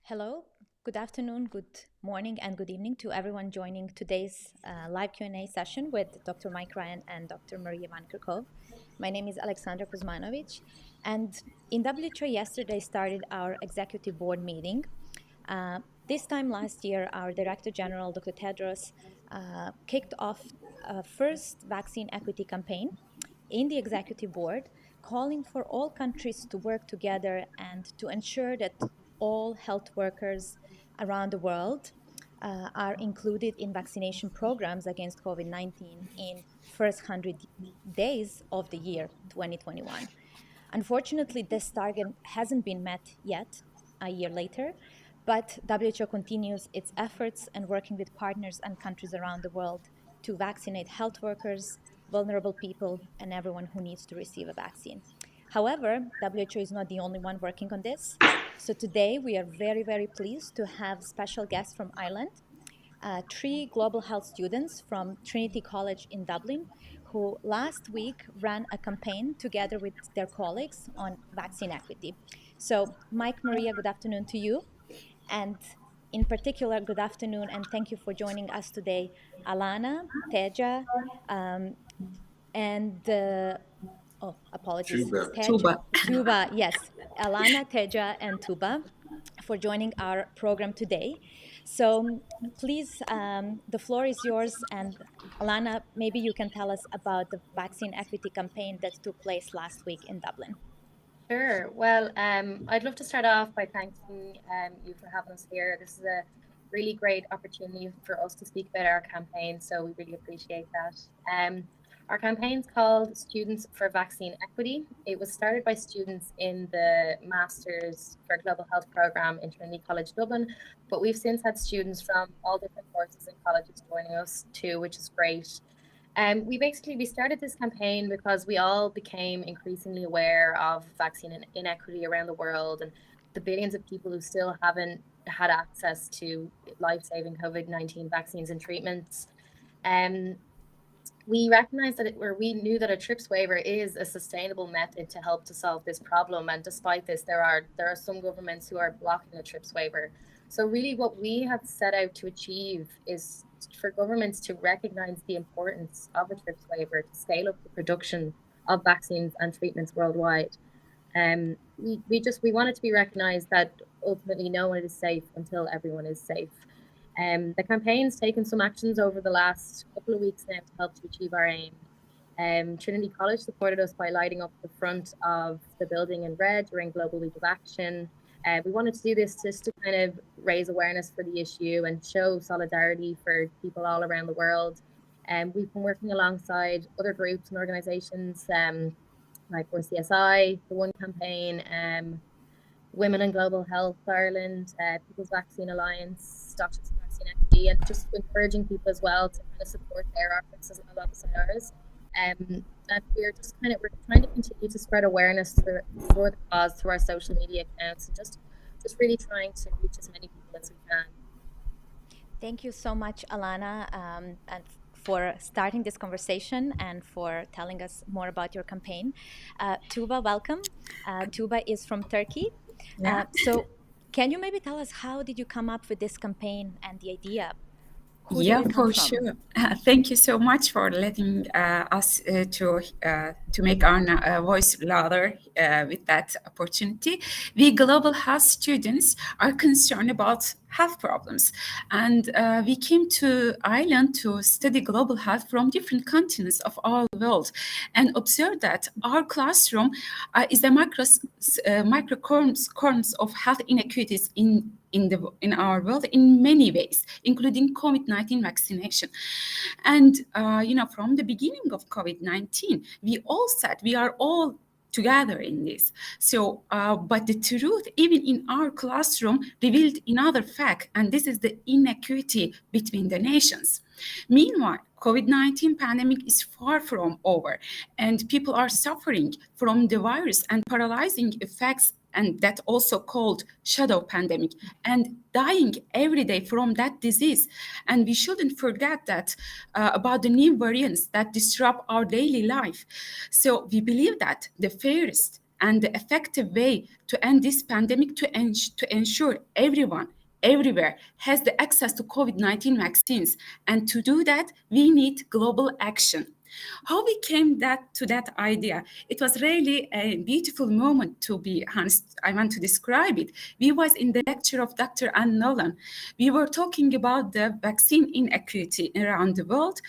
Hello, good afternoon, good morning, and good evening to everyone joining today's live Q&A session with Dr. Mike Ryan and Dr. Maria Van Kerkhove. My name is Alexandra Kuzmanovic, and in WHO yesterday started our executive board meeting. This time last year, our Director General, Dr. Tedros, kicked off a first vaccine equity campaign in the executive board, calling for all countries to work together and to ensure that all health workers around the world are included in vaccination programs against COVID-19 in first 100 days of the year 2021. Unfortunately, this target hasn't been met yet a year later, but WHO continues its efforts and working with partners and countries around the world to vaccinate health workers, vulnerable people, and everyone who needs to receive a vaccine. However, WHO is not the only one working on this. So today we are very, very pleased to have special guests from Ireland, three global health students from Trinity College in Dublin, who last week ran a campaign together with their colleagues on vaccine equity. So, Mike, Maria, good afternoon to you. And in particular, good afternoon and thank you for joining us today, Alana, Teja, and apologies, Tuba. Tuba, yes, Alana, Teja, and Tuba for joining our program today. So please, the floor is yours. And Alana, maybe you can tell us about the vaccine equity campaign that took place last week in Dublin. Sure. Well, I'd love to start off by thanking you for having us here. This is a really great opportunity for us to speak about our campaign, so we really appreciate that. Our campaign's called Students for Vaccine Equity. It was started by students in the Masters for Global Health program in Trinity College Dublin, but we've since had students from all different courses and colleges joining us too, which is great. We started this campaign because we all became increasingly aware of vaccine inequity around the world and the billions of people who still haven't had access to life-saving COVID-19 vaccines and treatments. We recognized we knew that a TRIPS waiver is a sustainable method to help to solve this problem. And despite this, there are some governments who are blocking a TRIPS waiver. So really what we have set out to achieve is for governments to recognize the importance of a TRIPS waiver to scale up the production of vaccines and treatments worldwide. We want it to be recognized that ultimately no one is safe until everyone is safe. The campaign's taken some actions over the last couple of weeks now to help to achieve our aim. Trinity College supported us by lighting up the front of the building in red during Global Week of Action. We wanted to do this just to kind of raise awareness for the issue and show solidarity for people all around the world. We've been working alongside other groups and organizations like CSI, the One Campaign, Women in Global Health Ireland, People's Vaccine Alliance, Doctors for Vaccine Equity, and just encouraging people as well to kind of support their efforts alongside ours. And we're trying to continue to spread awareness for the cause through our social media accounts and just really trying to reach as many people as we can. Thank you so much, Alana, and for starting this conversation and for telling us more about your campaign. Tuba, welcome. Tuba is from Turkey. Yeah. So can you maybe tell us how did you come up with this campaign and the idea? Who Yeah, did it come for from? sure. Thank you so much for letting us to make our voice louder with that opportunity. We global health students are concerned about health problems, and we came to Ireland to study global health from different continents of our world, and observed that our classroom is a microcosm of health inequities in our world in many ways, including COVID-19 vaccination. And from the beginning of COVID-19, we all said we are all together in this. So, but the truth, even in our classroom, revealed another fact, and this is the inequity between the nations. Meanwhile, COVID-19 pandemic is far from over, and people are suffering from the virus and paralyzing effects, and that also called shadow pandemic, and dying every day from that disease. And we shouldn't forget that about the new variants that disrupt our daily life. So we believe that the fairest and the effective way to end this pandemic to ensure everyone everywhere has the access to COVID-19 vaccines. And to do that, we need global action. How we came to that idea? It was really a beautiful moment, to be honest. I want to describe it. We was in the lecture of Dr. Anne Nolan. We were talking about the vaccine inequity around the world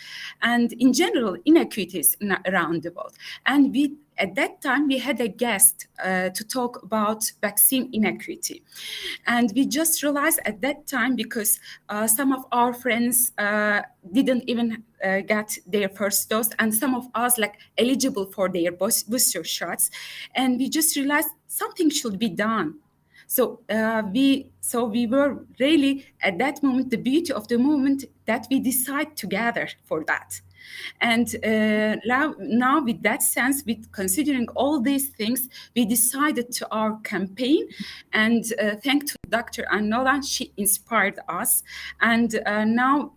and in general inequities around the world. And at that time, we had a guest to talk about vaccine inequity. And we just realized at that time, because some of our friends didn't even get their first dose, and some of us like eligible for their booster shots. And we just realized something should be done. So we were really at that moment, the beauty of the moment, that we decide together for that. And now with that sense, with considering all these things, we decided to our campaign. And thanks to Dr. Anola, she inspired us. And now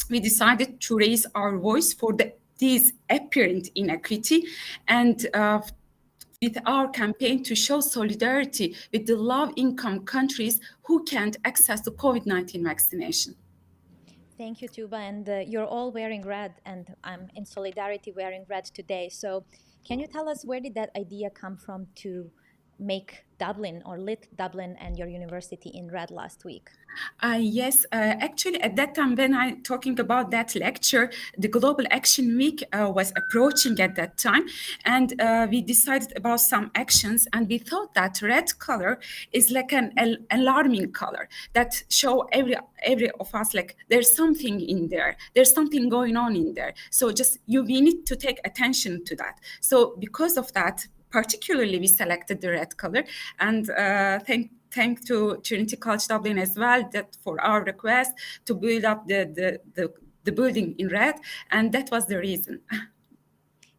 we decided to raise our voice for this apparent inequity, and with our campaign to show solidarity with the low-income countries who can't access the COVID-19 vaccination. Thank you, Tuba. And you're all wearing red, and I'm in solidarity wearing red today. So can you tell us, where did that idea come from to make Dublin or lit Dublin and your university in red last week? Yes, actually, at that time when I talking about that lecture, the Global Action Week was approaching at that time, and we decided about some actions, and we thought that red color is like an alarming color that show every of us like there's something in there, there's something going on in there. So just we need to take attention to that. So because of that, particularly we selected the red color, and thank to Trinity College Dublin as well that for our request to build up the building in red, and that was the reason.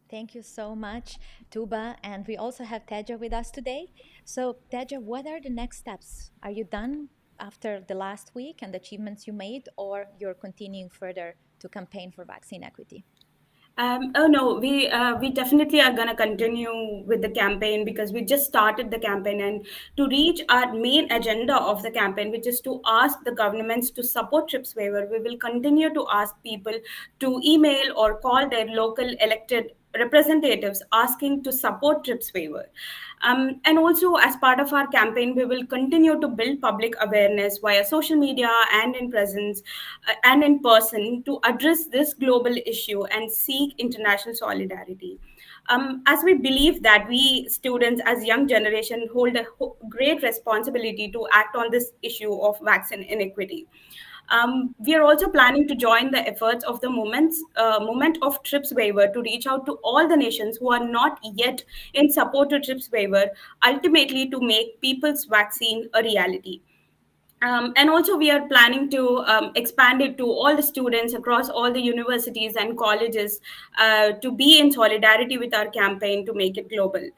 Thank you so much, Tuba. And we also have Teja with us today. So Teja, what are the next steps? Are you done after the last week and the achievements you made, or you're continuing further to campaign for vaccine equity? Oh no, we definitely are gonna continue with the campaign, because we just started the campaign, and to reach our main agenda of the campaign, which is to ask the governments to support TRIPS waiver, we will continue to ask people to email or call their local elected representatives asking to support TRIPS waiver. And also, as part of our campaign, we will continue to build public awareness via social media and in presence and in person to address this global issue and seek international solidarity. As we believe that we students, as young generation, hold a great responsibility to act on this issue of vaccine inequity. We are also planning to join the efforts of the moment of TRIPS waiver to reach out to all the nations who are not yet in support to TRIPS waiver, ultimately to make people's vaccine a reality. And also, we are planning to expand it to all the students across all the universities and colleges to be in solidarity with our campaign to make it global.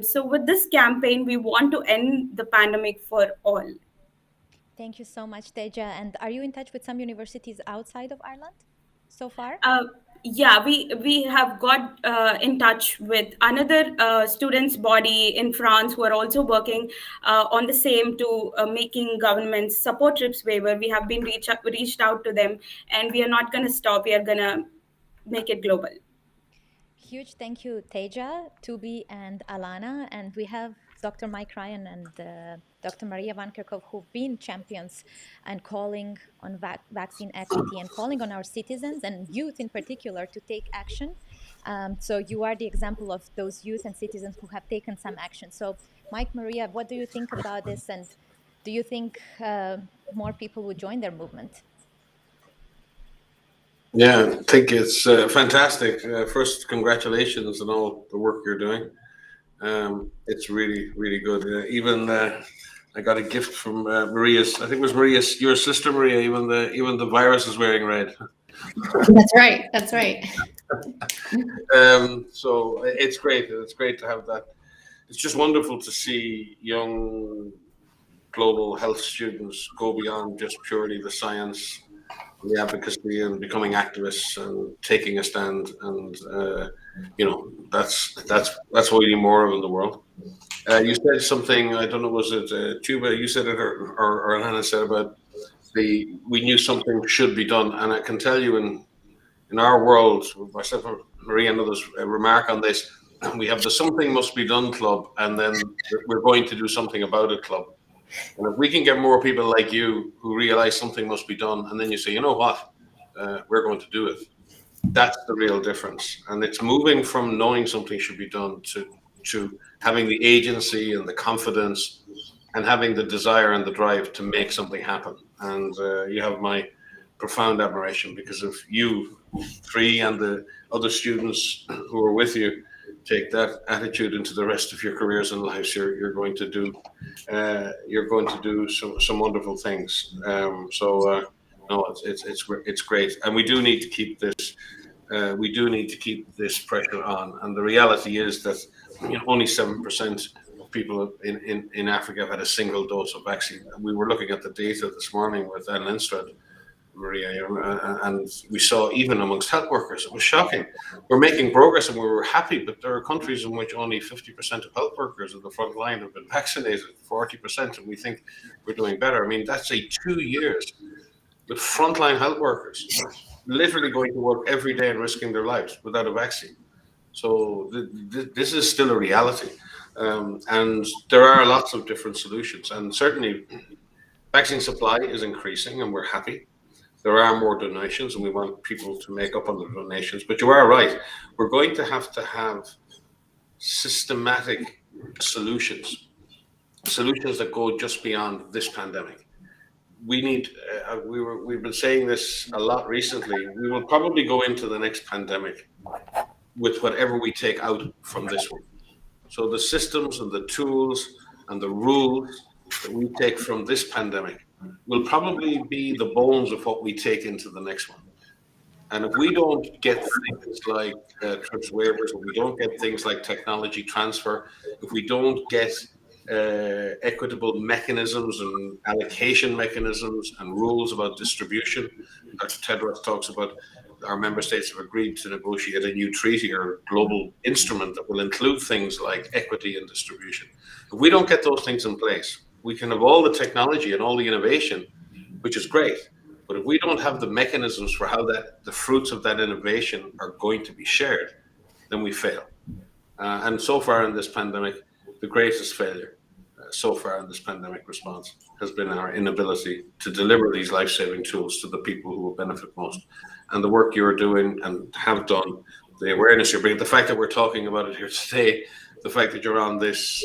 So, with this campaign, we want to end the pandemic for all. Thank you so much, Teja. And are you in touch with some universities outside of Ireland so far? Yeah, we have got in touch with another students body in France who are also working on the same to making governments support TRIPS waiver. We have been reached out to them, and we are not going to stop. We are going to make it global. Huge thank you, Teja, Tubi, and Alana. And we have Dr. Mike Ryan and Dr. Maria Van Kerkhove, who've been champions and calling on vaccine equity and calling on our citizens and youth in particular to take action. So you are the example of those youth and citizens who have taken some action. So Mike, Maria, what do you think about this? And do you think more people would join their movement? Yeah, I think it's fantastic. First, congratulations on all the work you're doing. It's really, really good. Even I got a gift from Maria's. I think it was Maria's, your sister Maria. Even the virus is wearing red. That's right. That's right. So it's great. It's great to have that. It's just wonderful to see young global health students go beyond just purely the science the advocacy and becoming activists and taking a stand, and that's what we need more of in the world. You said something, I don't know, was it Tuba? You said it, or Hannah said about we knew something should be done, and I can tell you in our world, myself and Marie and others remark on this. We have the something must be done club, and then we're going to do something about it club. And if we can get more people like you who realize something must be done, and then you say, you know what, we're going to do it. That's the real difference. And it's moving from knowing something should be done to having the agency and the confidence and having the desire and the drive to make something happen. And you have my profound admiration, because if you three and the other students who are with you take that attitude into the rest of your careers and lives, you're going to do some wonderful things. No, it's great, and we do need to keep this. We do need to keep this pressure on, and the reality is that only 7% of people in Africa have had a single dose of vaccine. We were looking at the data this morning with Anne Lindstrad, Maria, and we saw even amongst health workers, it was shocking. We're making progress and we were happy, but there are countries in which only 50% of health workers at the front line have been vaccinated, 40%, and we think we're doing better. I mean, that's 2 years with frontline health workers literally going to work every day and risking their lives without a vaccine. So this is still a reality. And there are lots of different solutions, and certainly vaccine supply is increasing and we're happy. There are more donations and we want people to make up on the donations, but you are right. We're going to have systematic solutions that go just beyond this pandemic. We need, we've been saying this a lot recently, we will probably go into the next pandemic with whatever we take out from this one. So the systems and the tools and the rules that we take from this pandemic will probably be the bones of what we take into the next one. And if we don't get things like TRIPS waivers, if we don't get things like technology transfer, if we don't get equitable mechanisms and allocation mechanisms and rules about distribution, Dr. Tedros talks about our member states have agreed to negotiate a new treaty or global instrument that will include things like equity and distribution. If we don't get those things in place, we can have all the technology and all the innovation, which is great. But if we don't have the mechanisms for how the fruits of that innovation are going to be shared, then we fail. And so far in this pandemic, the greatest failure so far in this pandemic response has been our inability to deliver these life-saving tools to the people who will benefit most. And the work you're doing and have done, the awareness you're bringing, the fact that we're talking about it here today, the fact that you're on this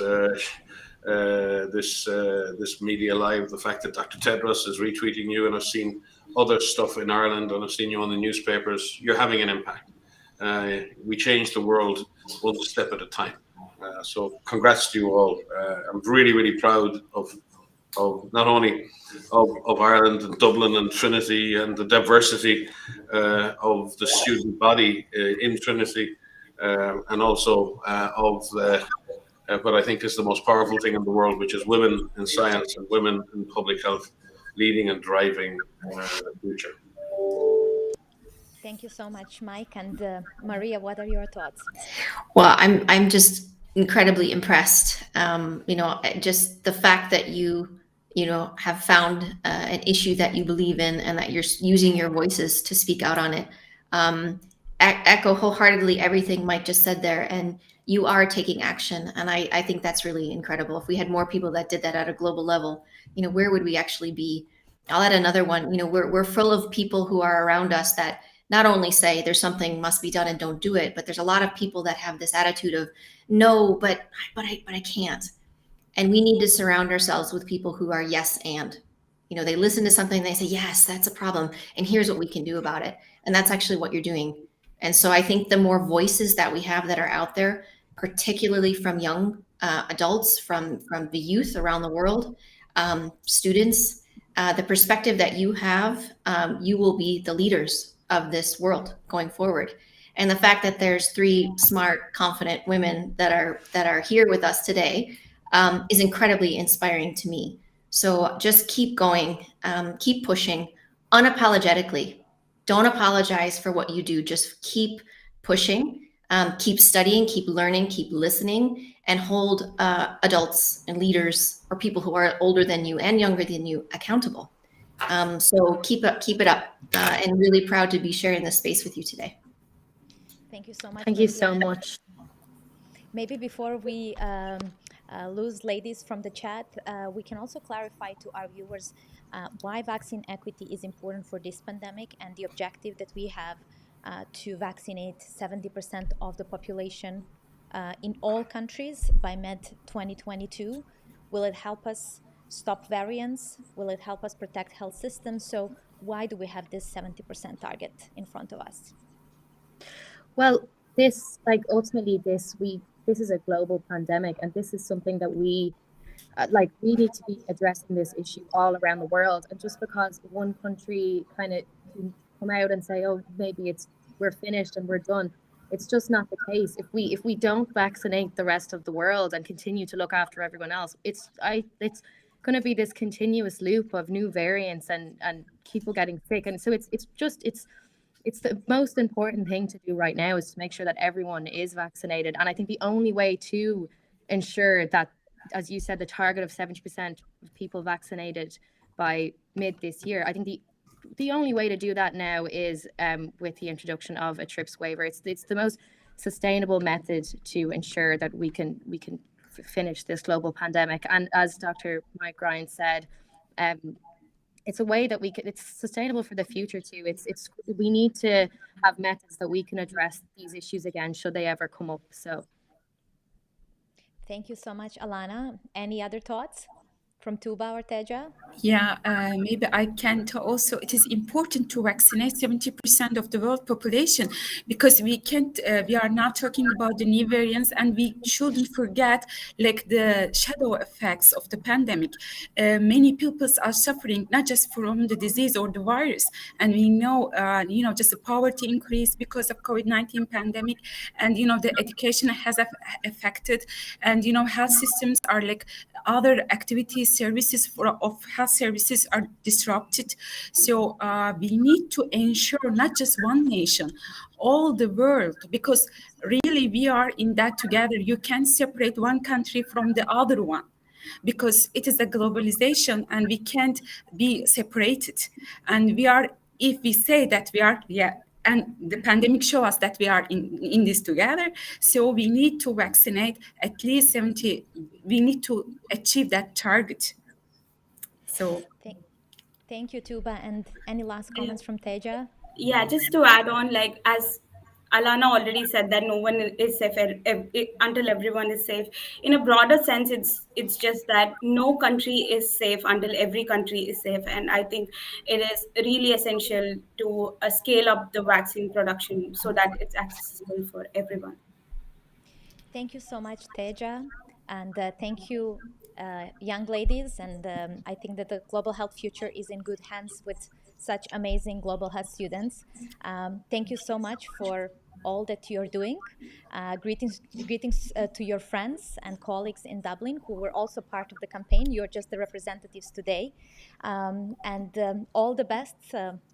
this media live, the fact that Dr. Tedros is retweeting you, and I've seen other stuff in Ireland and I've seen you on the newspapers, you're having an impact. We change the world one step at a time. So congrats to you all. I'm really, really proud of not only of Ireland and Dublin and Trinity and the diversity of the student body in Trinity, and also of what I think is the most powerful thing in the world, which is women in science and women in public health leading and driving the future. Thank you so much, Mike. And Maria, what are your thoughts? Well, I'm just incredibly impressed. Just the fact that you have found an issue that you believe in and that you're using your voices to speak out on it. Echo wholeheartedly everything Mike just said there, and you are taking action. And I think that's really incredible. If we had more people that did that at a global level, where would we actually be? I'll add another one. We're full of people who are around us that not only say there's something must be done and don't do it, but there's a lot of people that have this attitude of no, but I can't. And we need to surround ourselves with people who are yes and. They listen to something, they say, yes, that's a problem, and here's what we can do about it. And that's actually what you're doing. And so I think the more voices that we have that are out there, particularly from young adults, from the youth around the world, students, the perspective that you have, you will be the leaders of this world going forward. And the fact that there's 3 smart, confident women that are here with us today is incredibly inspiring to me. So just keep going, keep pushing, unapologetically. Don't apologize for what you do. Just keep pushing, keep studying, keep learning, keep listening, and hold adults and leaders or people who are older than you and younger than you accountable. So keep it up, and really proud to be sharing this space with you today. Thank you so much. Thank you Maria. so much. Maybe before we lose ladies from the chat, we can also clarify to our viewers why vaccine equity is important for this pandemic and the objective that we have to vaccinate 70% of the population in all countries by mid-2022. Will it help us stop variants? Will it help us protect health systems? So why do we have this 70% target in front of us? Well, ultimately this is a global pandemic, and this is something that we need to be addressing this issue all around the world. And just because one country kind of can come out and say, oh, maybe we're finished and we're done, it's just not the case. If we don't vaccinate the rest of the world and continue to look after everyone else, it's going to be this continuous loop of new variants and people getting sick. And so it's the most important thing to do right now is to make sure that everyone is vaccinated. And I think the only way to ensure that, as you said, the target of 70% of people vaccinated by mid this year, I think the only way to do that now is with the introduction of a TRIPS waiver. It's the most sustainable method to ensure that we can finish this global pandemic. And as Dr. Mike Ryan said, it's a way that it's sustainable for the future too. We need to have methods that we can address these issues again should they ever come up. So thank you so much, Alana. Any other thoughts from Tuba or Teja? Yeah, maybe I can also, it is important to vaccinate 70% of the world population, because we can't, we are now talking about the new variants, and we shouldn't forget like the shadow effects of the pandemic. Many people are suffering not just from the disease or the virus, and we know, just the poverty increase because of COVID-19 pandemic, and, the education has affected, and, health systems are like other activities, services of health services are disrupted. So we need to ensure not just one nation, all the world, because really we are in that together. You can't separate one country from the other one, because it is a globalization and we can't be separated. And we are, if we say that we are, and the pandemic shows us that we are in this together. So we need to vaccinate at least 70. We need to achieve that target. So thank you, Tuba. And any last comments from Teja? Yeah, just to add on, like as Alana already said, that no one is safe until everyone is safe. In a broader sense, it's just that no country is safe until every country is safe. And I think it is really essential to scale up the vaccine production so that it's accessible for everyone. Thank you so much, Teja. And thank you, young ladies. And I think that the global health future is in good hands with such amazing global health students. Thank you so much for all that you're doing. Greetings to your friends and colleagues in Dublin who were also part of the campaign. You're just the representatives today. And all the best.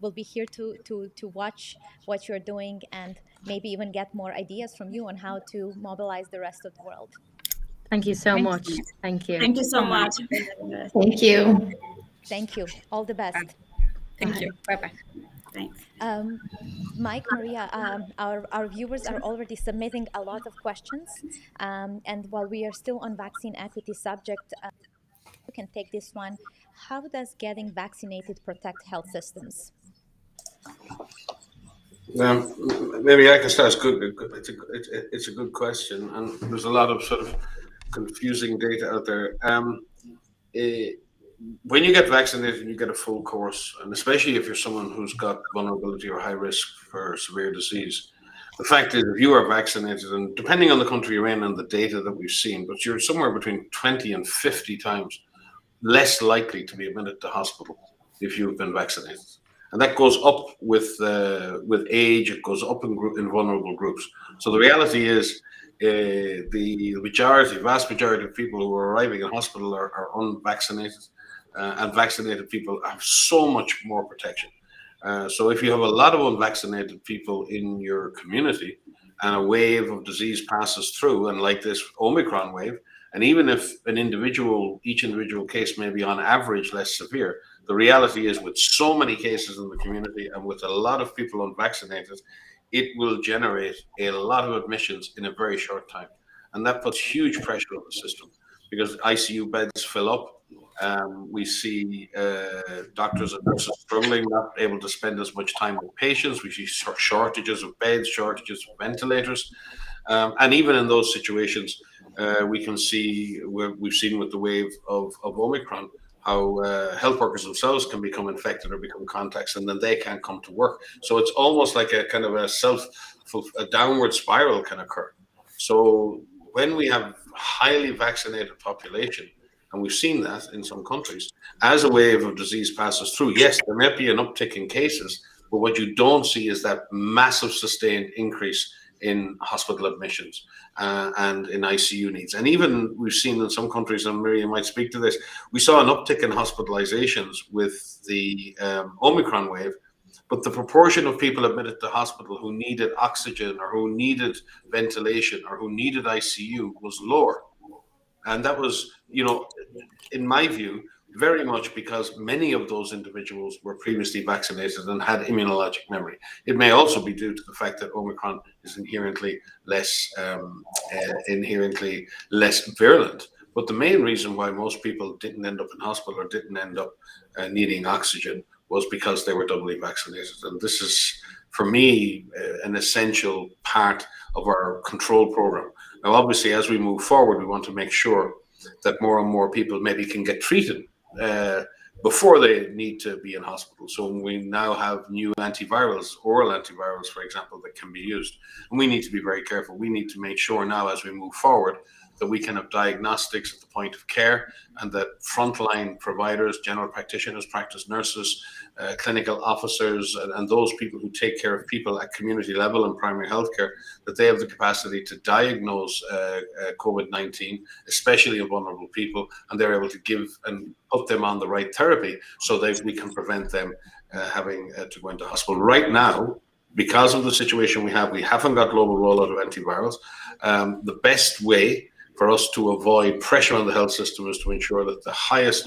We'll be here to watch what you're doing and maybe even get more ideas from you on how to mobilize the rest of the world. Thank you so much. Thank you. Thank you so much. Thank you. Thank you. All the best. thank you. Bye-bye. Thanks. Mike, Maria, our viewers are already submitting a lot of questions. And while we are still on vaccine equity subject, you can take this one. How does getting vaccinated protect health systems? Maybe I can start. It's good. It's a good question, and there's a lot of sort of confusing data out there. When you get vaccinated, you get a full course, and especially if you're someone who's got vulnerability or high risk for severe disease. The fact is, if you are vaccinated, and depending on the country you're in and the data that we've seen, but you're somewhere between 20 and 50 times less likely to be admitted to hospital if you've been vaccinated. And that goes up with age. It goes up in vulnerable groups. So the reality is, the vast majority of people who are arriving in hospital are unvaccinated, and vaccinated people have so much more protection. So if you have a lot of unvaccinated people in your community and a wave of disease passes through, and like this Omicron wave, and even if each individual case may be on average less severe, the reality is with so many cases in the community and with a lot of people unvaccinated, it will generate a lot of admissions in a very short time. And that puts huge pressure on the system because ICU beds fill up. We see doctors and nurses struggling, not able to spend as much time with patients. We see shortages of beds, shortages of ventilators. And even in those situations, we can see, we've seen with the wave of Omicron, how health workers themselves can become infected or become contacts, and then they can't come to work. So it's almost like a kind of a downward spiral can occur. So when we have highly vaccinated population, and we've seen that in some countries, as a wave of disease passes through, yes, there may be an uptick in cases, but what you don't see is that massive sustained increase in hospital admissions and in ICU needs. And even we've seen in some countries, and Maria might speak to this, we saw an uptick in hospitalizations with the Omicron wave, but the proportion of people admitted to hospital who needed oxygen or who needed ventilation or who needed ICU was lower. And that was, in my view, very much because many of those individuals were previously vaccinated and had immunologic memory. It may also be due to the fact that Omicron is inherently less virulent. But the main reason why most people didn't end up in hospital or didn't end up needing oxygen was because they were doubly vaccinated. And this is, for me, an essential part of our control program. Now, obviously, as we move forward, we want to make sure that more and more people maybe can get treated before they need to be in hospital. So we now have new antivirals, oral antivirals, for example, that can be used. And we need to be very careful. We need to make sure now as we move forward that we can have diagnostics at the point of care and that frontline providers, general practitioners, practice nurses, clinical officers, and those people who take care of people at community level and primary healthcare, that they have the capacity to diagnose COVID-19, especially in vulnerable people, and they're able to give and put them on the right therapy so that we can prevent them having to go into hospital. Right now, because of the situation we haven't got global rollout of antivirals. The best way for us to avoid pressure on the health system is to ensure that the highest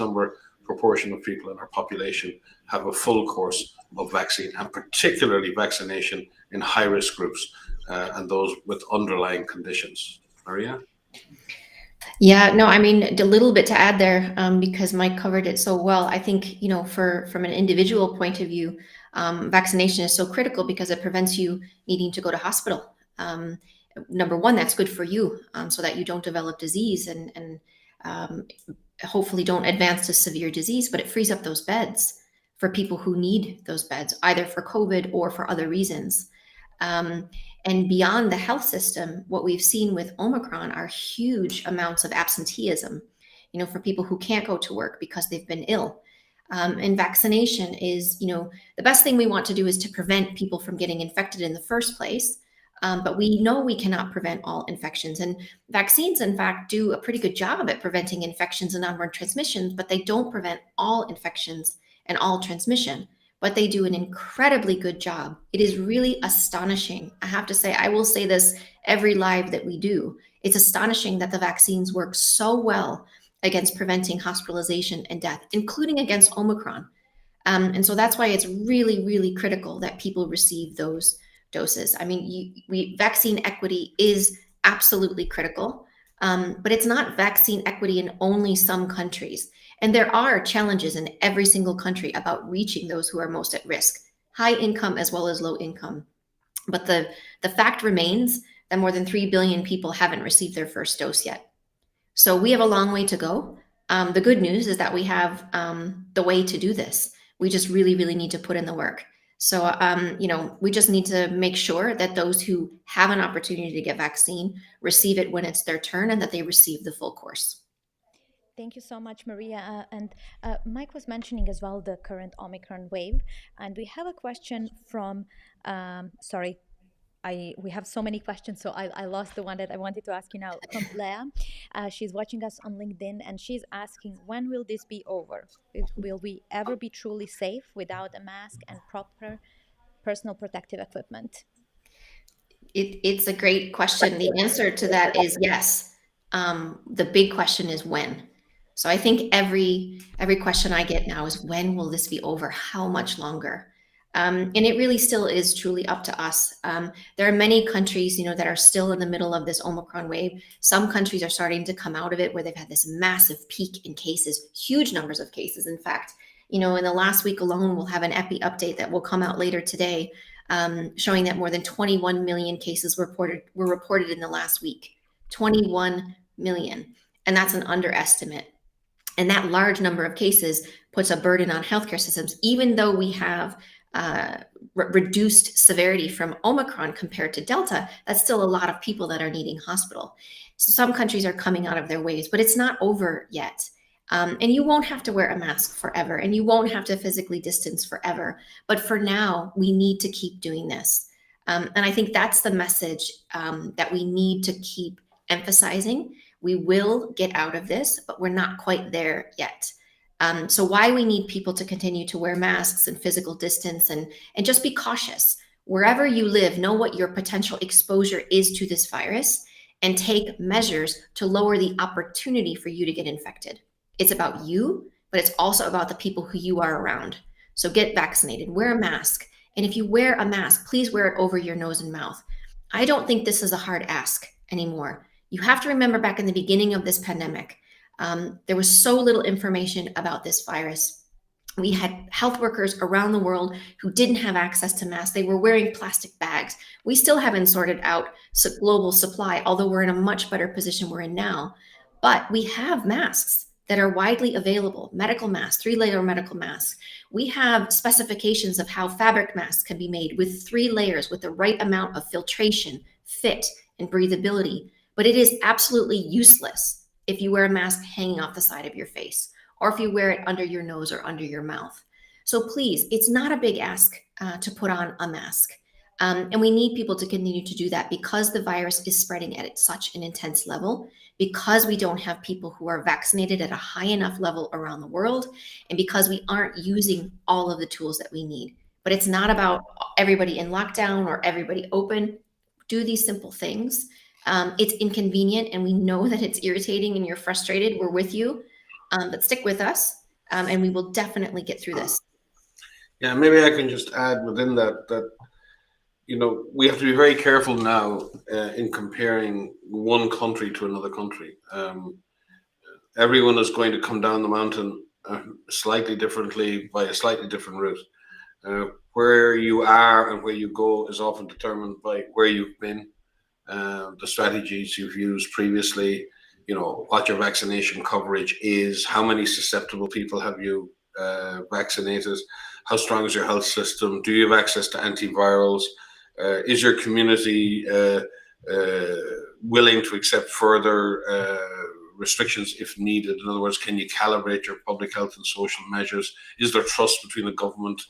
proportion of people in our population have a full course of vaccine, and particularly vaccination in high-risk groups and those with underlying conditions. Maria? Yeah, no, I mean, a little bit to add there, because Mike covered it so well. I think, from an individual point of view, vaccination is so critical because it prevents you needing to go to hospital. Number one, that's good for you, so that you don't develop disease and hopefully don't advance to severe disease, but it frees up those beds for people who need those beds, either for COVID or for other reasons. And beyond the health system, what we've seen with Omicron are huge amounts of absenteeism, for people who can't go to work because they've been ill. And vaccination is, the best thing we want to do is to prevent people from getting infected in the first place. But we know we cannot prevent all infections. And vaccines, in fact, do a pretty good job at preventing infections and onward transmissions, but they don't prevent all infections and all transmission. But they do an incredibly good job. It is really astonishing. I have to say, I will say this every live that we do. It's astonishing that the vaccines work so well against preventing hospitalization and death, including against Omicron. And so that's why it's really, really critical that people receive those doses. I mean, vaccine equity is absolutely critical, but it's not vaccine equity in only some countries. And there are challenges in every single country about reaching those who are most at risk, high income as well as low income. But the fact remains that more than 3 billion people haven't received their first dose yet. So we have a long way to go. The good news is that we have the way to do this. We just really, really need to put in the work. So, we just need to make sure that those who have an opportunity to get vaccine receive it when it's their turn and that they receive the full course. Thank you so much, Maria. And Mike was mentioning as well the current Omicron wave. And we have a question from, we have so many questions, so I lost the one that I wanted to ask you now from Leah. She's watching us on LinkedIn, and she's asking, when will this be over? Will we ever be truly safe without a mask and proper personal protective equipment? It's a great question. The answer to that is yes. The big question is when. So I think every question I get now is, when will this be over? How much longer? And it really still is truly up to us. There are many countries, that are still in the middle of this Omicron wave. Some countries are starting to come out of it, where they've had this massive peak in cases, huge numbers of cases. In fact, in the last week alone, we'll have an epi update that will come out later today, showing that more than 21 million cases were reported in the last week. 21 million. And that's an underestimate. And that large number of cases puts a burden on healthcare systems, even though we have reduced severity from Omicron compared to Delta. That's still a lot of people that are needing hospital. So some countries are coming out of their ways, but it's not over yet. And you won't have to wear a mask forever, and you won't have to physically distance forever. But for now, we need to keep doing this. And I think that's the message that we need to keep emphasizing. We will get out of this, but we're not quite there yet. So why we need people to continue to wear masks and physical distance and just be cautious. Wherever you live, know what your potential exposure is to this virus and take measures to lower the opportunity for you to get infected. It's about you, but it's also about the people who you are around. So get vaccinated, wear a mask. And if you wear a mask, please wear it over your nose and mouth. I don't think this is a hard ask anymore. You have to remember, back in the beginning of this pandemic, there was so little information about this virus. We had health workers around the world who didn't have access to masks. They were wearing plastic bags. We still haven't sorted out global supply, although we're in a much better position we're in now. But we have masks that are widely available, medical masks, 3-layer medical masks. We have specifications of how fabric masks can be made with 3 layers with the right amount of filtration, fit, and breathability. But it is absolutely useless if you wear a mask hanging off the side of your face, or if you wear it under your nose or under your mouth. So please, it's not a big ask to put on a mask. And we need people to continue to do that, because the virus is spreading at such an intense level, because we don't have people who are vaccinated at a high enough level around the world, and because we aren't using all of the tools that we need. But it's not about everybody in lockdown or everybody open. Do these simple things. It's inconvenient, and we know that it's irritating and you're frustrated. We're with you, but stick with us, and we will definitely get through this. Yeah, maybe I can just add within that we have to be very careful now in comparing one country to another country. Everyone is going to come down the mountain slightly differently by a slightly different route. Where you are and where you go is often determined by where you've been, the strategies you've used previously, what your vaccination coverage is, how many susceptible people have you vaccinated, how strong is your health system, do you have access to antivirals, is your community willing to accept further restrictions if needed? In other words, can you calibrate your public health and social measures? Is there trust between the government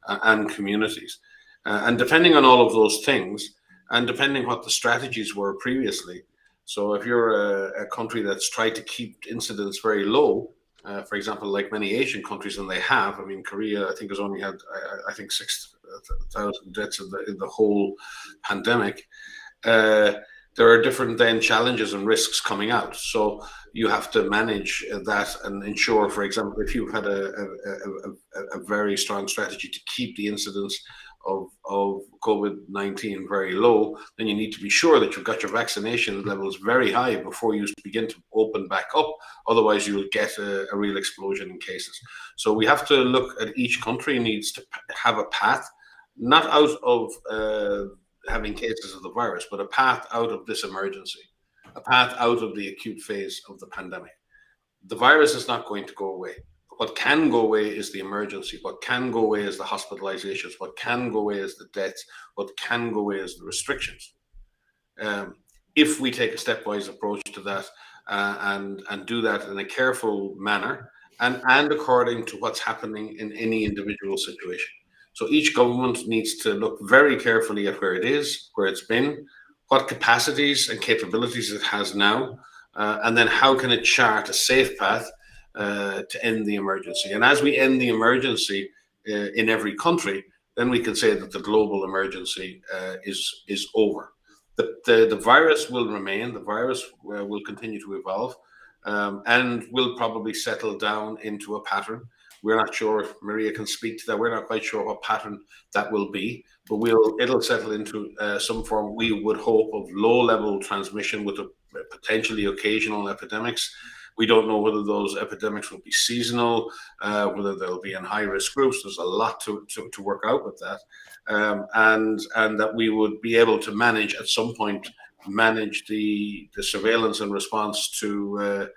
and communities? And depending on all of those things, and depending what the strategies were previously, so if you're a country that's tried to keep incidence very low, for example, like many Asian countries, and they have, Korea, I think, has only had, 6,000 deaths in the whole pandemic. There are different then challenges and risks coming out. So you have to manage that and ensure, for example, if you've had a very strong strategy to keep the incidence of COVID-19 very low, then you need to be sure that you've got your vaccination levels very high before you begin to open back up. Otherwise, you'll get a real explosion in cases. So we have to look at each country needs to have a path, not out of having cases of the virus, but a path out of this emergency, a path out of the acute phase of the pandemic. The virus is not going to go away. What can go away is the emergency. What can go away is the hospitalizations. What can go away is the deaths. What can go away is the restrictions. If we take a stepwise approach to that and do that in a careful manner and according to what's happening in any individual situation. So each government needs to look very carefully at where it is, where it's been, what capacities and capabilities it has now, and then how can it chart a safe path to end the emergency. And as we end the emergency in every country, then we can say that the global emergency is over. The virus will remain, the virus will continue to evolve, and will probably settle down into a pattern. We're not sure, Maria can speak to that, we're not quite sure what pattern that will be, but it'll settle into some form, we would hope, of low-level transmission with potentially occasional epidemics. We don't know whether those epidemics will be seasonal, whether they'll be in high-risk groups. There's a lot to work out with that, and that we would be able to manage at some point, manage the surveillance and response to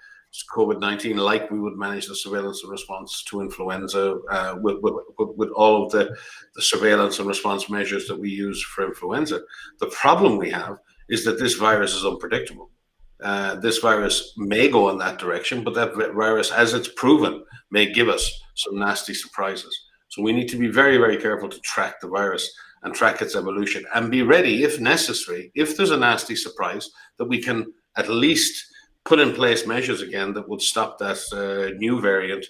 COVID-19 like we would manage the surveillance and response to influenza, with all of the surveillance and response measures that we use for influenza. The problem we have is that this virus is unpredictable. This virus may go in that direction, but that virus, as it's proven, may give us some nasty surprises. So we need to be very, very careful to track the virus and track its evolution and be ready, if necessary, if there's a nasty surprise, that we can at least put in place measures again that would stop that new variant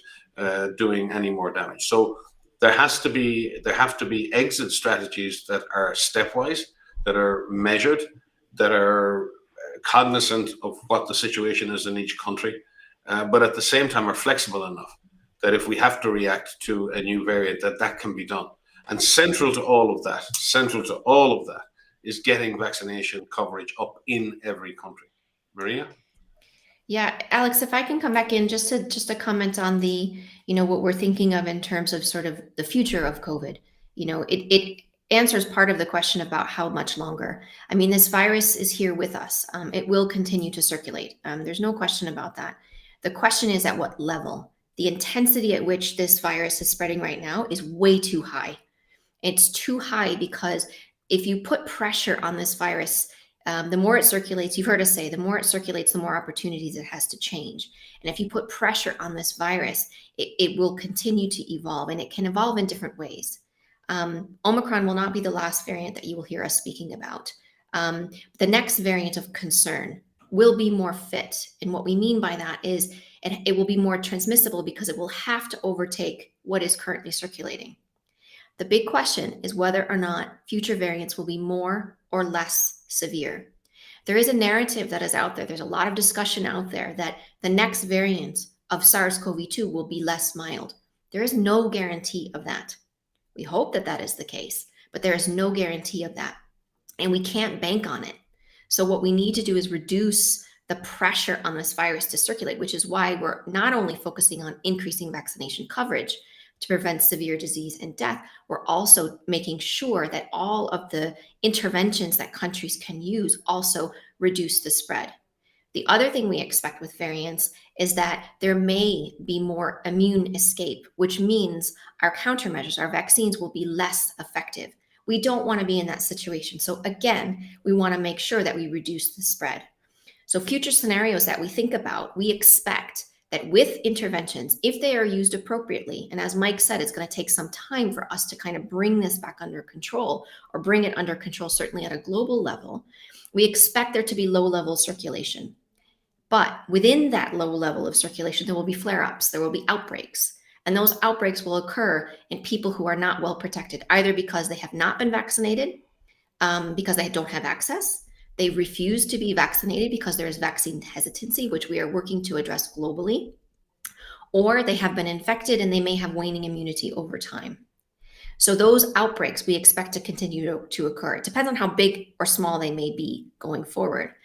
doing any more damage. So there have to be exit strategies that are stepwise, that are measured, that are cognizant of what the situation is in each country, but at the same time are flexible enough that if we have to react to a new variant, that can be done. And central to all of that is getting vaccination coverage up in every country. Maria? Yeah, Alex, if I can come back in just to comment on the, what we're thinking of in terms of sort of the future of COVID. It answers part of the question about how much longer. I mean, this virus is here with us. It will continue to circulate. There's no question about that. The question is at what level. The intensity at which this virus is spreading right now is way too high. It's too high because if you put pressure on this virus, the more it circulates, you've heard us say, the more it circulates, the more opportunities it has to change. And if you put pressure on this virus, it will continue to evolve, and it can evolve in different ways. Omicron will not be the last variant that you will hear us speaking about. The next variant of concern will be more fit. And what we mean by that is it will be more transmissible because it will have to overtake what is currently circulating. The big question is whether or not future variants will be more or less severe. There is a narrative that is out there. There's a lot of discussion out there that the next variant of SARS-CoV-2 will be less mild. There is no guarantee of that. We hope that that is the case, but there is no guarantee of that. And we can't bank on it. So what we need to do is reduce the pressure on this virus to circulate, which is why we're not only focusing on increasing vaccination coverage to prevent severe disease and death, we're also making sure that all of the interventions that countries can use also reduce the spread. The other thing we expect with variants is that there may be more immune escape, which means our countermeasures, our vaccines will be less effective. We don't want to be in that situation. So again, we want to make sure that we reduce the spread. So future scenarios that we think about, we expect that with interventions, if they are used appropriately, and as Mike said, it's going to take some time for us to kind of bring this back under control, or bring it under control, certainly at a global level, we expect there to be low-level circulation. But within that low level of circulation, there will be flare-ups, there will be outbreaks. And those outbreaks will occur in people who are not well protected, either because they have not been vaccinated, because they don't have access, they refuse to be vaccinated because there is vaccine hesitancy, which we are working to address globally, or they have been infected and they may have waning immunity over time. So those outbreaks we expect to continue to occur. It depends on how big or small they may be going forward.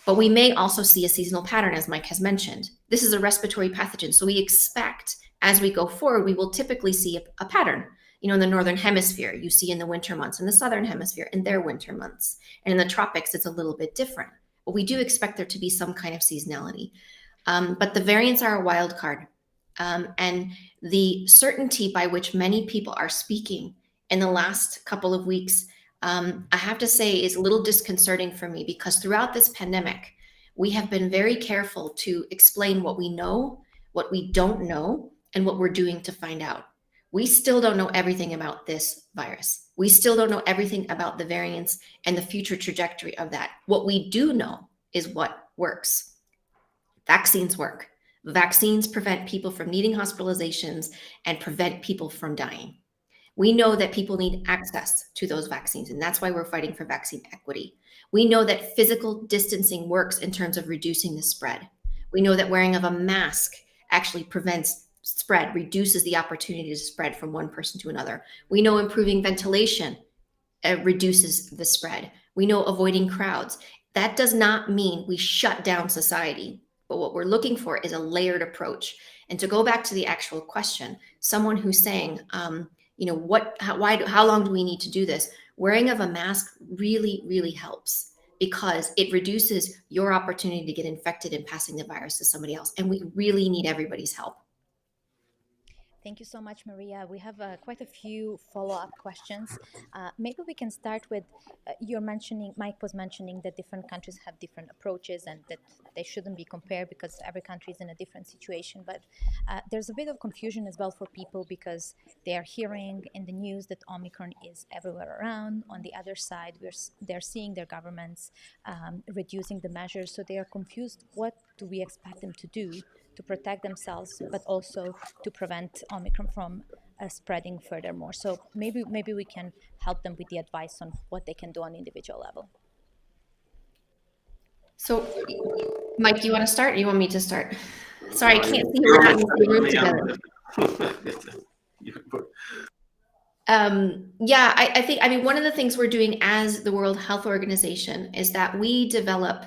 But we may also see a seasonal pattern, as Mike has mentioned. This is a respiratory pathogen, so we expect as we go forward, we will typically see a pattern. In the Northern Hemisphere, you see in the winter months, in the Southern Hemisphere, in their winter months. And in the tropics, it's a little bit different. But we do expect there to be some kind of seasonality. But the variants are a wild card. And the certainty by which many people are speaking in the last couple of weeks, I have to say, is a little disconcerting for me, because throughout this pandemic, we have been very careful to explain what we know, what we don't know, and what we're doing to find out. we still don't know everything about this virus. We still don't know everything about the variants and the future trajectory of that. What we do know is what works. Vaccines work. Vaccines prevent people from needing hospitalizations and prevent people from dying. We know that people need access to those vaccines, and that's why we're fighting for vaccine equity. We know that physical distancing works in terms of reducing the spread. We know that wearing of a mask actually prevents spread, reduces the opportunity to spread from one person to another. We know improving ventilation reduces the spread. We know avoiding crowds. That does not mean we shut down society, but what we're looking for is a layered approach. And to go back to the actual question, someone who's saying, how long do we need to do this? Wearing of a mask really, really helps because it reduces your opportunity to get infected and passing the virus to somebody else. And we really need everybody's help. Thank you so much, Maria. We have quite a few follow-up questions. Maybe we can start with Mike was mentioning that different countries have different approaches and that they shouldn't be compared because every country is in a different situation. But there's a bit of confusion as well for people because they are hearing in the news that Omicron is everywhere around. On the other side, they're seeing their governments reducing the measures. So they are confused. What do we expect them to do to protect themselves, but also to prevent Omicron from spreading furthermore? So maybe we can help them with the advice on what they can do on individual level. So, Mike, you want to start or you want me to start? Sorry, I can't see we're not in the room together. I mean, one of the things we're doing as the World Health Organization is that we develop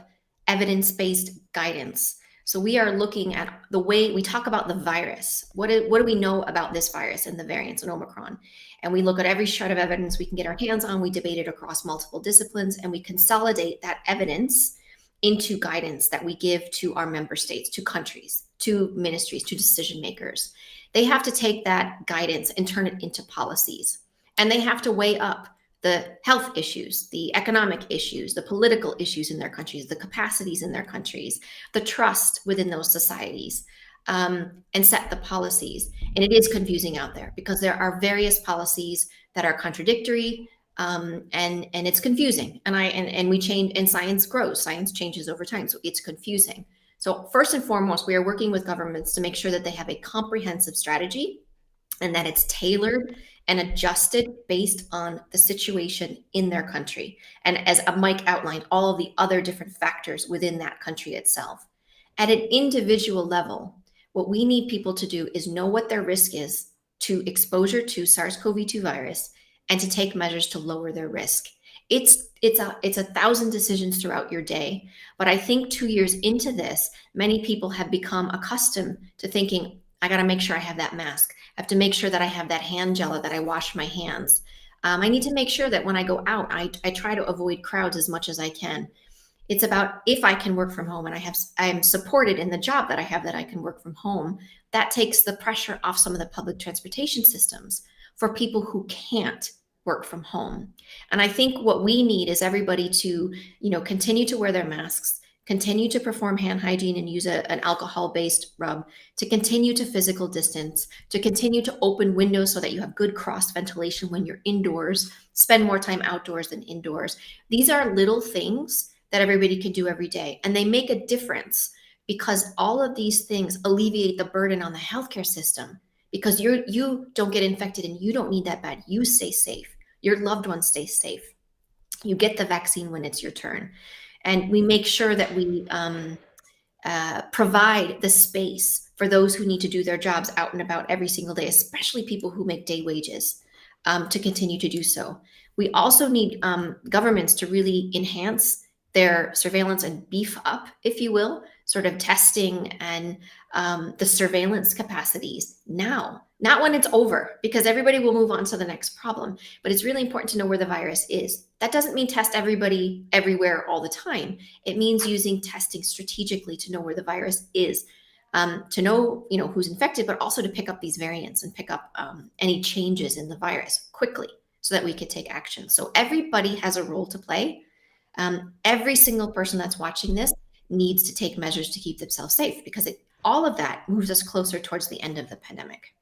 evidence-based guidance. So we are looking at the way we talk about the virus. What do we know about this virus and the variants and Omicron? And we look at every shred of evidence we can get our hands on. We debate it across multiple disciplines, and we consolidate that evidence into guidance that we give to our member states, to countries, to ministries, to decision makers. They have to take that guidance and turn it into policies. And they have to weigh up the health issues, the economic issues, the political issues in their countries, the capacities in their countries, the trust within those societies, and set the policies. And it is confusing out there because there are various policies that are contradictory, and it's confusing. And we change, and science grows, science changes over time, so it's confusing. So first and foremost, we are working with governments to make sure that they have a comprehensive strategy and that it's tailored and adjusted based on the situation in their country. And as Mike outlined, all of the other different factors within that country itself. At an individual level, what we need people to do is know what their risk is to exposure to SARS-CoV-2 virus and to take measures to lower their risk. It's 1,000 decisions throughout your day. But I think 2 years into this, many people have become accustomed to thinking, I got to make sure I have that mask. I have to make sure that I have that hand gel, that I wash my hands. I need to make sure that when I go out, I try to avoid crowds as much as I can. It's about if I can work from home and I am supported in the job that I have that I can work from home, that takes the pressure off some of the public transportation systems for people who can't work from home. And I think what we need is everybody to, continue to wear their masks, continue to perform hand hygiene and use an alcohol-based rub, to continue to physical distance, to continue to open windows so that you have good cross ventilation when you're indoors, spend more time outdoors than indoors. These are little things that everybody can do every day, and they make a difference because all of these things alleviate the burden on the healthcare system because you don't get infected and you don't need that bad. You stay safe. Your loved ones stay safe. You get the vaccine when it's your turn. And we make sure that we provide the space for those who need to do their jobs out and about every single day, especially people who make day wages, to continue to do so. We also need governments to really enhance their surveillance and beef up, if you will, sort of testing and the surveillance capacities now, not when it's over, because everybody will move on to the next problem. But it's really important to know where the virus is. That doesn't mean test everybody everywhere all the time. It means using testing strategically to know where the virus is, to know, who's infected, but also to pick up these variants and pick up any changes in the virus quickly so that we could take action. So everybody has a role to play. Every single person that's watching this needs to take measures to keep themselves safe because all of that moves us closer towards the end of the pandemic.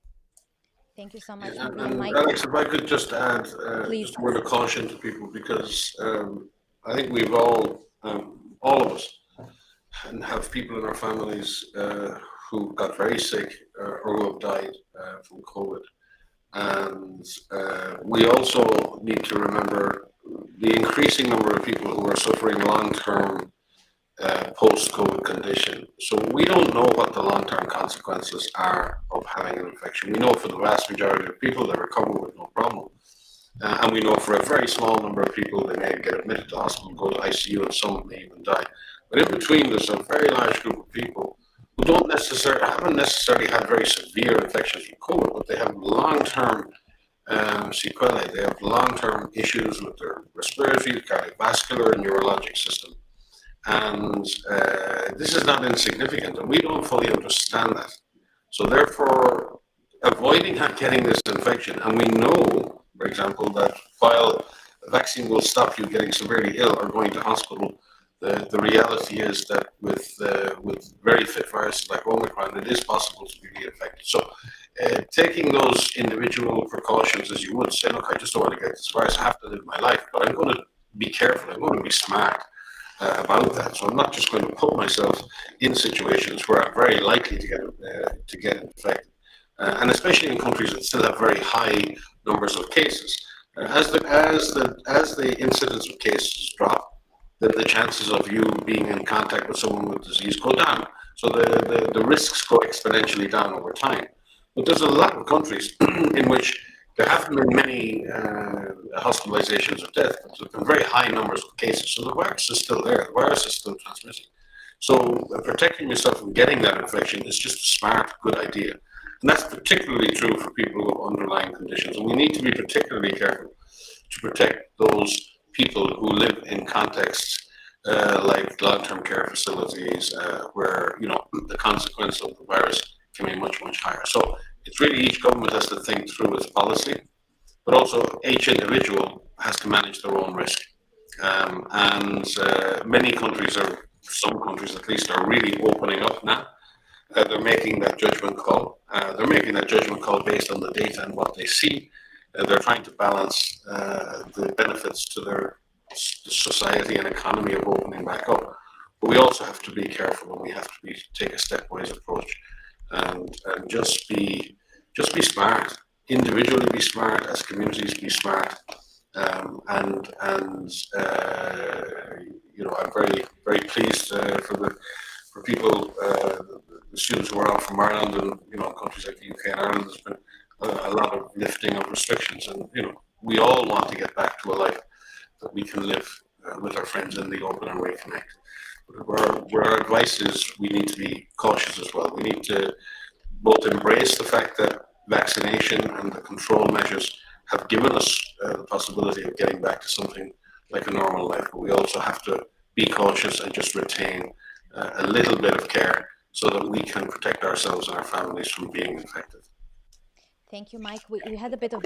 Thank you so much, And, Maria. and Mike, Alex, if I could just add please. just a word of caution to people, because I think we've all of us, and have people in our families who got very sick or who have died from COVID. And we also need to remember the increasing number of people who are suffering long-term post-COVID condition. So we don't know what the long-term consequences are of having an infection. We know for the vast majority of people they recover with no problem. And we know for a very small number of people they may get admitted to hospital, go to ICU, and some may even die. But in between, there's a very large group of people who haven't necessarily had very severe infections from COVID, but they have long-term sequelae. They have long-term issues with their respiratory, cardiovascular, and neurologic system. And this is not insignificant, and we don't fully understand that. So therefore, avoiding getting this infection, and we know, for example, that while a vaccine will stop you getting severely ill or going to hospital, the reality is that with very fit viruses like Omicron, it is possible to be reinfected. So taking those individual precautions, as you would say, look, I just don't want to get this virus, I have to live my life, but I'm going to be careful, I'm going to be smart about that. So I'm not just going to put myself in situations where I'm very likely to get infected, and especially in countries that still have very high numbers of cases. As the incidence of cases drop, then the chances of you being in contact with someone with disease go down. So the risks go exponentially down over time. But there's a lot of countries in which there haven't been many hospitalizations or deaths, but there's been very high numbers of cases. So the virus is still there. The virus is still transmitting. So protecting yourself from getting that infection is just a smart, good idea. And that's particularly true for people who have underlying conditions. And we need to be particularly careful to protect those people who live in contexts like long-term care facilities where, the consequence of the virus can be much, much higher. So it's really each government has to think through its policy, but also each individual has to manage their own risk. And many countries, or some countries at least, are really opening up now. They're making that judgment call. They're making that judgment call based on the data and what they see. They're trying to balance the benefits to their society and economy of opening back up. But we also have to be careful, and we have to take a stepwise approach, and just be smart. Individually be smart, as communities be smart, and I'm very, very pleased for people, the students who are out from Ireland, and countries like the UK and Ireland. There's been a lot of lifting of restrictions, and we all want to get back to a life that we can live with our friends in the open and reconnect. Where our advice is, we need to be cautious as well. We need to both embrace the fact that vaccination and the control measures have given us the possibility of getting back to something like a normal life, but we also have to be cautious and just retain a little bit of care so that we can protect ourselves and our families from being infected. Thank you, Mike. We had a bit of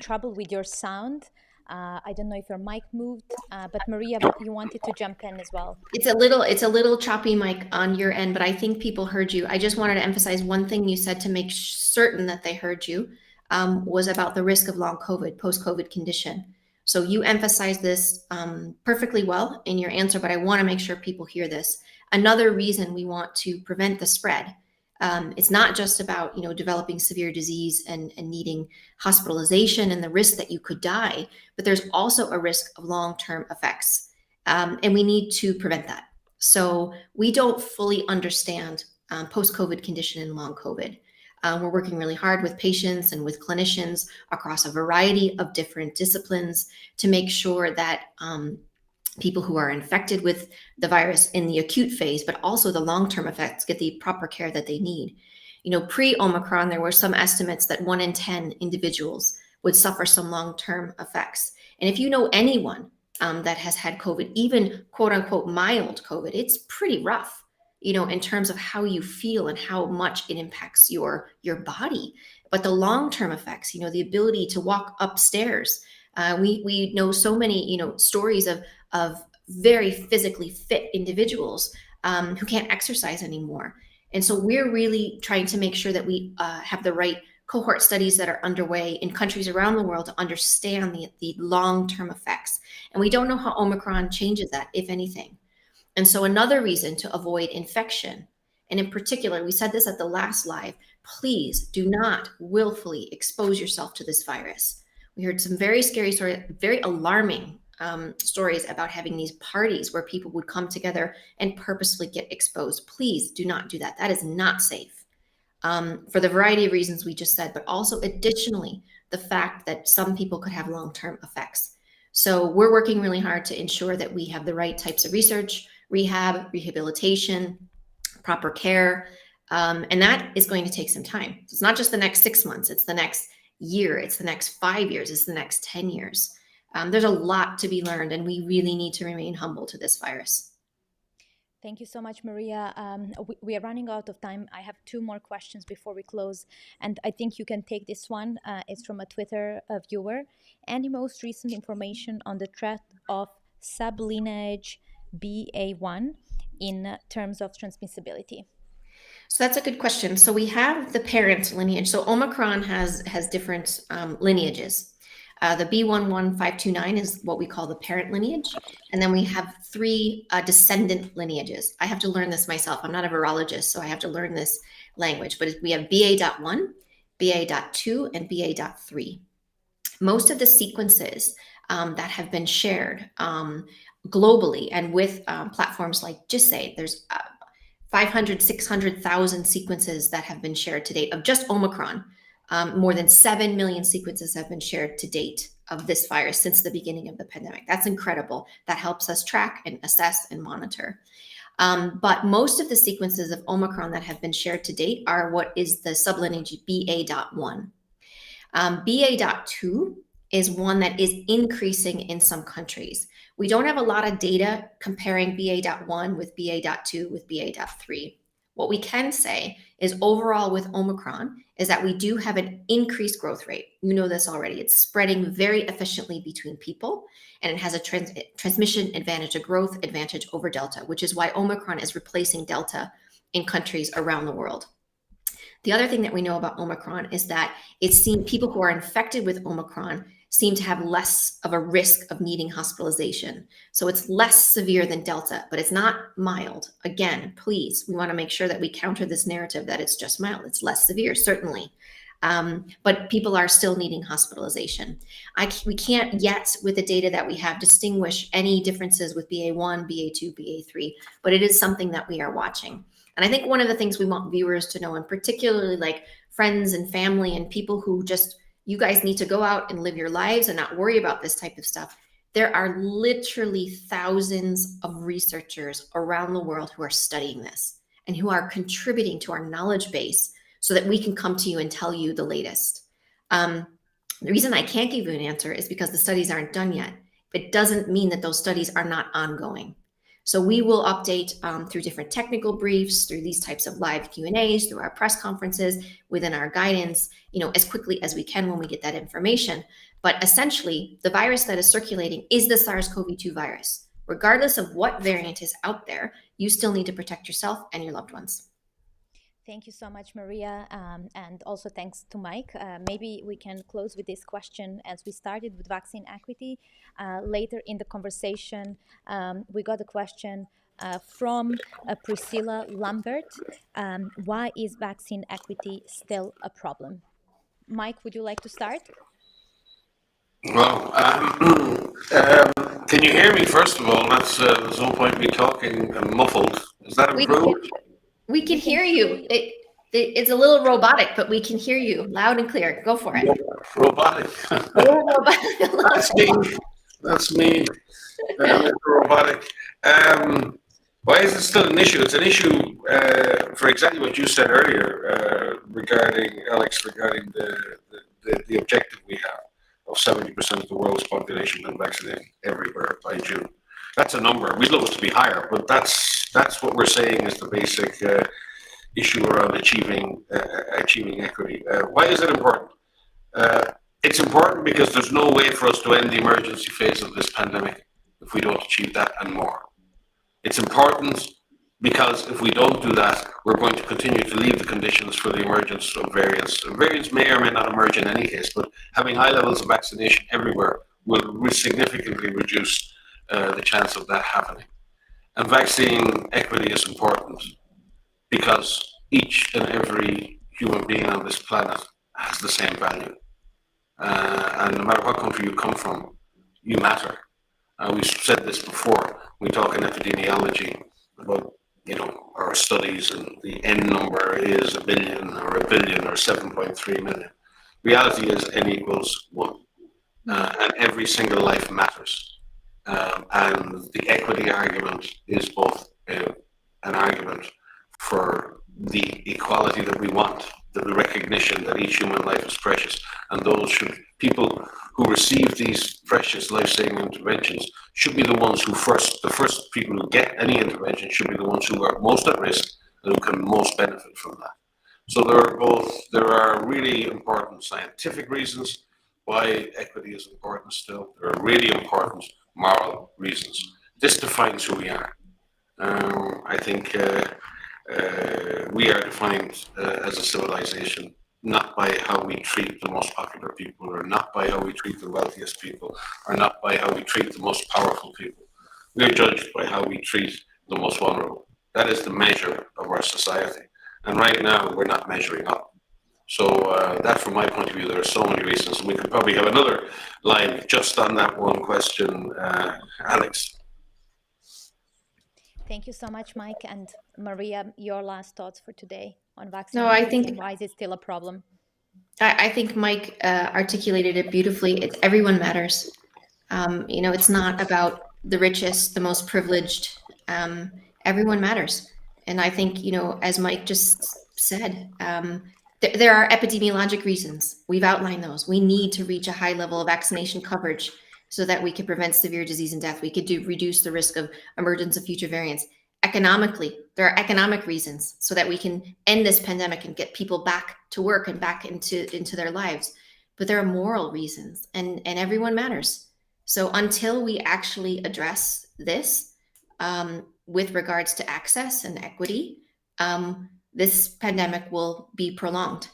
trouble with your sound. I don't know if your mic moved, but Maria, you wanted to jump in as well. It's a little choppy, Mike, on your end, but I think people heard you. I just wanted to emphasize one thing you said to make certain that they heard you, was about the risk of long COVID, post-COVID condition. So you emphasized this perfectly well in your answer, but I want to make sure people hear this. Another reason we want to prevent the spread, it's not just about developing severe disease and needing hospitalization and the risk that you could die, but there's also a risk of long-term effects, and we need to prevent that. So we don't fully understand post-COVID condition and long COVID. We're working really hard with patients and with clinicians across a variety of different disciplines to make sure that people who are infected with the virus in the acute phase, but also the long-term effects, get the proper care that they need. Pre-Omicron, there were some estimates that 1 in 10 individuals would suffer some long-term effects. And if you know anyone that has had COVID, even quote unquote mild COVID, it's pretty rough, in terms of how you feel and how much it impacts your body. But the long-term effects, the ability to walk upstairs. We know so many, stories of very physically fit individuals who can't exercise anymore. And so we're really trying to make sure that we have the right cohort studies that are underway in countries around the world to understand the long-term effects. And we don't know how Omicron changes that, if anything. And so another reason to avoid infection, and in particular, we said this at the last live, please do not willfully expose yourself to this virus. We heard some very scary stories, very alarming stories about having these parties where people would come together and purposefully get exposed. Please do not do that. That is not safe for the variety of reasons we just said, but also additionally, the fact that some people could have long-term effects. So we're working really hard to ensure that we have the right types of research, rehab, rehabilitation, proper care, and that is going to take some time. So it's not just the next 6 months, it's the next year, it's the next 5 years, it's the next 10 years. There's a lot to be learned, and we really need to remain humble to this virus. Thank you so much, Maria. We are running out of time. I have 2 more questions before we close, and I think you can take this one. It's from a Twitter viewer. Any most recent information on the threat of sublineage BA1 in terms of transmissibility? So that's a good question. So we have the parent lineage. So Omicron has different lineages. The B11529 is what we call the parent lineage. And then we have 3 descendant lineages. I have to learn this myself. I'm not a virologist, so I have to learn this language. But we have BA.1, BA.2, and BA.3. Most of the sequences that have been shared globally and with platforms like GISAID, there's 500, 600,000 sequences that have been shared to date of just Omicron. More than 7 million sequences have been shared to date of this virus since the beginning of the pandemic. That's incredible. That helps us track and assess and monitor. But most of the sequences of Omicron that have been shared to date are what is the sublineage BA.1. BA.2 is one that is increasing in some countries. We don't have a lot of data comparing BA.1 with BA.2 with BA.3. What we can say is overall with Omicron is that we do have an increased growth rate. You know this already. It's spreading very efficiently between people, and it has a transmission advantage, a growth advantage over Delta, which is why Omicron is replacing Delta in countries around the world. The other thing that we know about Omicron is that it's seen people who are infected with Omicron seem to have less of a risk of needing hospitalization. So it's less severe than Delta, but it's not mild. Again, please, we want to make sure that we counter this narrative that it's just mild. It's less severe, certainly. But people are still needing hospitalization. We can't yet, with the data that we have, distinguish any differences with BA1, BA2, BA3, but it is something that we are watching. And I think one of the things we want viewers to know, and particularly like friends and family and people who just, you guys need to go out and live your lives and not worry about this type of stuff. There are literally thousands of researchers around the world who are studying this and who are contributing to our knowledge base so that we can come to you and tell you the latest. The reason I can't give you an answer is because the studies aren't done yet. It doesn't mean that those studies are not ongoing. So we will update through different technical briefs, through these types of live Q&As, through our press conferences, within our guidance, as quickly as we can when we get that information. But essentially, the virus that is circulating is the SARS-CoV-2 virus. Regardless of what variant is out there, you still need to protect yourself and your loved ones. Thank you so much, Maria, and also thanks to Mike. Maybe we can close with this question as we started with vaccine equity. Later in the conversation, we got a question from Priscilla Lambert. Why is vaccine equity still a problem? Mike, would you like to start? Well, can you hear me, first of all? There's no point me talking muffled. Is that improved? We can hear you. It's a little robotic, but we can hear you loud and clear. Go for it. Robotic. That's me. Robotic. Why is it still an issue? It's an issue for exactly what you said earlier regarding the objective we have of 70% of the world's population being vaccinated everywhere by June. That's a number. We'd love it to be higher, but that's what we're saying is the basic issue around achieving equity. Why is it important? It's important because there's no way for us to end the emergency phase of this pandemic if we don't achieve that and more. It's important Because if we don't do that, we're going to continue to leave the conditions for the emergence of variants. Variants may or may not emerge in any case, but having high levels of vaccination everywhere will significantly reduce the chance of that happening. And vaccine equity is important because each and every human being on this planet has the same value. And no matter what country you come from, you matter. We've said this before. We talk in epidemiology about, our studies, and the N number is 1 billion or 1 billion or 7.3 million. Reality is N equals 1. And every single life matters. And the equity argument is both an argument for the equality that we want, the recognition that each human life is precious, and people who receive these precious life-saving interventions should be the ones the first people who get any intervention should be the ones who are most at risk and who can most benefit from that. So there are really important scientific reasons why equity is important still. There are really important moral reasons. This defines who we are. I think we are defined as a civilization not by how we treat the most popular people, or not by how we treat the wealthiest people, or not by how we treat the most powerful people. We are judged by how we treat the most vulnerable. That is the measure of our society. And right now, we're not measuring up. So that, from my point of view, there are so many reasons. And we could probably have another line just on that one question, Alex. Thank you so much, Mike. And Maria, your last thoughts for today on vaccine No, I equity think and why is it still a problem? I think Mike articulated it beautifully. It's everyone matters. It's not about the richest, the most privileged. Everyone matters. And I think, as Mike just said, there are epidemiologic reasons. We've outlined those. We need to reach a high level of vaccination coverage so that we could prevent severe disease and death. We could reduce the risk of emergence of future variants. Economically, there are economic reasons so that we can end this pandemic and get people back to work and back into their lives. But there are moral reasons, and everyone matters. So until we actually address this with regards to access and equity, this pandemic will be prolonged.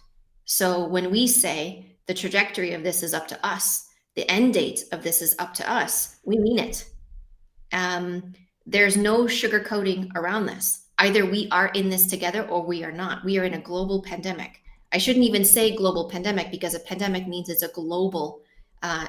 So when we say the trajectory of this is up to us, the end date of this is up to us, we mean it. There's no sugarcoating around this. Either we are in this together or we are not. We are in a global pandemic. I shouldn't even say global pandemic, because a pandemic means it's a global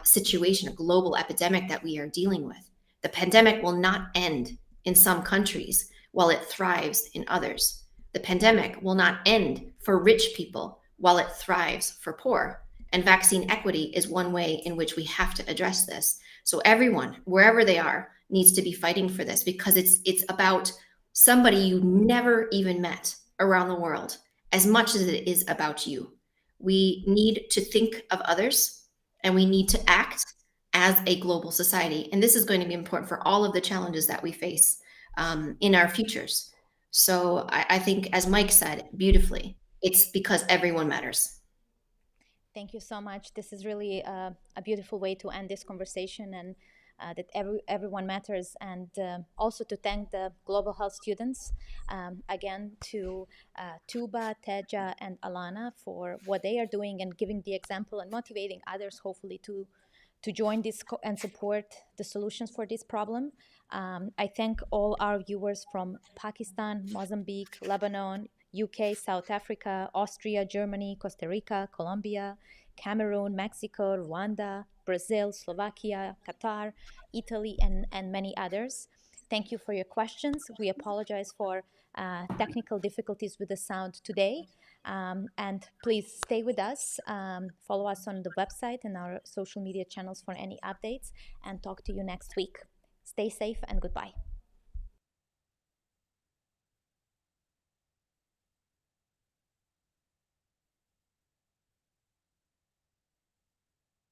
situation, a global epidemic that we are dealing with. The pandemic will not end in some countries while it thrives in others. The pandemic will not end for rich people while it thrives for poor. And vaccine equity is one way in which we have to address this. So everyone, wherever they are, needs to be fighting for this, because it's about somebody you never even met around the world as much as it is about you. We need to think of others, and we need to act as a global society. And this is going to be important for all of the challenges that we face in our futures. So I think, as Mike said beautifully, it's because everyone matters. Thank you so much. This is really a beautiful way to end this conversation, and that everyone matters, and also to thank the global health students, again, to Tuba, Teja, and Alana for what they are doing and giving the example and motivating others, hopefully, to join this and support the solutions for this problem. I thank all our viewers from Pakistan, Mozambique, Lebanon, UK, South Africa, Austria, Germany, Costa Rica, Colombia, Cameroon, Mexico, Rwanda, Brazil, Slovakia, Qatar, Italy, and many others. Thank you for your questions. We apologize for technical difficulties with the sound today. And please stay with us. Follow us on the website and our social media channels for any updates, and talk to you next week. Stay safe and goodbye.